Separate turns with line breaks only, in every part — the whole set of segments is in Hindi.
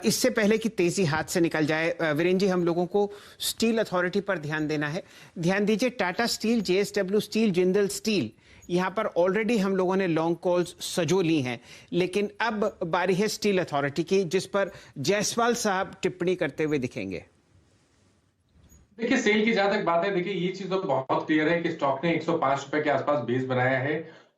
इससे पहले कि तेजी हाथ से निकल जाए, वीरेंद्र जी, हम लोगों को स्टील अथॉरिटी पर ध्यान देना है। ध्यान दीजिए, Tata steel, JSW steel, Jindal steel, यहाँ पर ऑलरेडी हम लोगों ने लॉन्ग कॉल्स सजो ली हैं, लेकिन अब बारी है स्टील अथॉरिटी की, जिस पर जायसवाल साहब टिप्पणी करते हुए दिखेंगे।
देखिए, सेल की जहां तक बात है, देखिए ये चीज तो बहुत क्लियर है कि स्टॉक ने 105 रुपए के आसपास बेस बनाया है।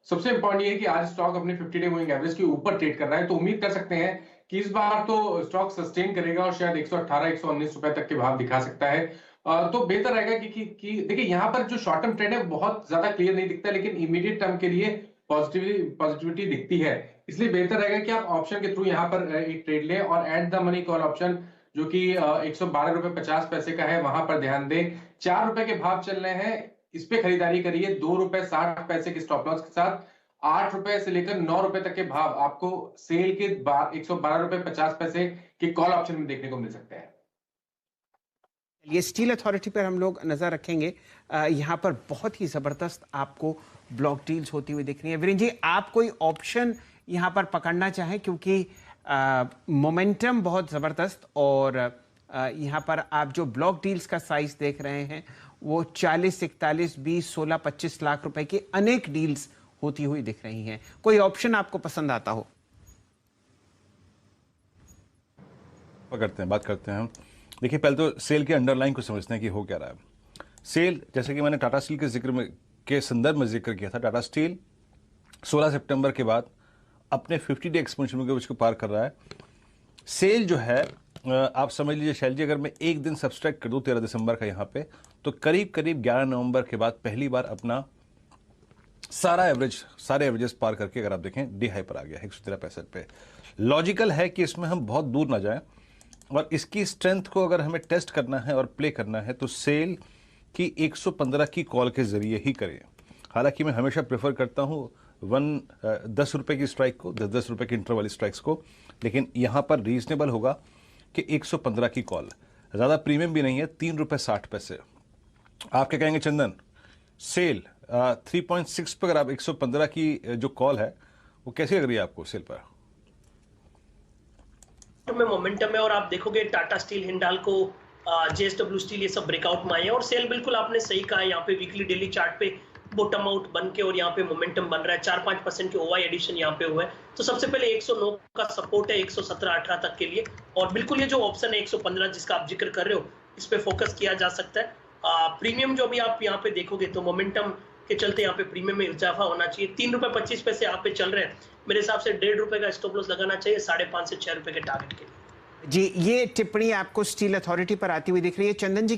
सबसे इंपॉर्टेंट ये है कि आज स्टॉक अपने 50 डे मूविंग एवरेज के ऊपर ट्रेड कर रहा है, तो उम्मीद कर सकते हैं कि इस बार तो स्टॉक सस्टेन करेगा और शायद 118 119 रुपए तक के भाव दिखा सकता है। तो बेहतर रहेगा कि देखिए यहाँ पर जो शॉर्ट टर्म ट्रेंड है बहुत ज्यादा क्लियर नहीं दिखता, लेकिन इमीडिएट टर्म के लिए पॉजिटिविटी दिखती है। इसलिए बेहतर रहेगा कि आप ऑप्शन के थ्रू यहाँ पर एक ट्रेड लें और at the money call option जो कि 112 रुपए 50 पैसे का है, वहां पर ध्यान दें। 4 रुपए के भाव चल रहे हैं, इस पे खरीदारी करिए 2 रुपए 60 पैसे के स्टॉप लॉस के साथ। 8 रुपए से लेकर 9 रुपए तक के भाव आपको सेल के 112 रुपए 50 पैसे के कॉल ऑप्शन में देखने को मिल सकते हैं।
ये स्टील अथॉरिटी पर हम लोग नजर रखेंगे। यहाँ पर बहुत ही जबरदस्त आपको ब्लॉक डील्स होती हुई दिख रही है। वीरेंद्र जी, आप कोई ऑप्शन यहाँ पर पकड़ना चाहें, क्योंकि मोमेंटम बहुत ज़बरदस्त, और यहाँ पर आप जो ब्लॉक डील्स का साइज देख रहे हैं वो 40, 41, 20, 16, 25 लाख रुपए की अनेक डील्स होती हुई दिख रही हैं। कोई ऑप्शन आपको पसंद आता हो?
बात करते हैं हम। देखिए, पहले तो सेल के अंडरलाइन को समझते हैं कि हो क्या रहा है। सेल, जैसे कि मैंने टाटा स्टील के जिक्र में के संदर्भ में जिक्र किया था, टाटा स्टील 16 सितंबर के बाद अपने 50 डे एक्सपेंशन के उसको पार कर रहा है। सेल जो है, आप समझ लीजिए शैल जी, अगर मैं एक दिन सब्सट्रैक्ट कर दूं 13 दिसंबर का यहाँ पे, तो करीब करीब 11 नवंबर के बाद पहली बार अपना सारे एवरेजेस पार करके, अगर आप देखें, डी हाई पर आ गया 113.65 पे। लॉजिकल है कि इसमें हम बहुत दूर ना जाएं, और इसकी स्ट्रेंथ को अगर हमें टेस्ट करना है और प्ले करना है तो सेल की 115 की कॉल के जरिए ही करें। हालांकि मैं हमेशा प्रेफर करता हूं 10 रुपए की स्ट्राइक को, 10 रुपए की इंटर वाली स्ट्राइक्स को, लेकिन यहां पर रीजनेबल होगा कि 115 की कॉल, ज्यादा प्रीमियम भी नहीं है, 3 रुपए 60 पैसे। आप क्या कहेंगे चंदन? सेल 3.6 पर अगर आप 115 की जो कॉल है वो कैसी लग रही है आपको सेल पर?
में मोमेंटम है, और आप देखोगे Tata steel, Hindalco, JSW steel, ये सब ब्रेकआउट में आए हैं। और सेल, बिल्कुल आपने सही कहा, यहाँ पे वीकली डेली चार्ट पे बॉटम आउट बन के और यहाँ पे मोमेंटम बन रहा है। 4-5% के ओवाई एडिशन यहाँ पे हुआ है। तो सबसे पहले 109 का सपोर्ट है 117-18 तक के लिए, और बिल्कुल ये जो ऑप्शन है 115 जिसका आप जिक्र कर रहे हो, इस पे फोकस किया जा सकता है। प्रीमियम जो भी आप यहाँ पे देखोगे तो मोमेंटम के चलते यहाँ पे प्रीमियम में इजाफा होना चाहिए। 3 रुपए 25 पैसे यहाँ पे चल रहे हैं, मेरे हिसाब से 1.5 रुपए का स्टॉप लॉस लगाना चाहिए 5.5 से 6 रुपए के टारगेट के लिए।
जी, ये टिप्पणी आपको स्टील अथॉरिटी पर आती हुई दिख रही है। चंदन जी,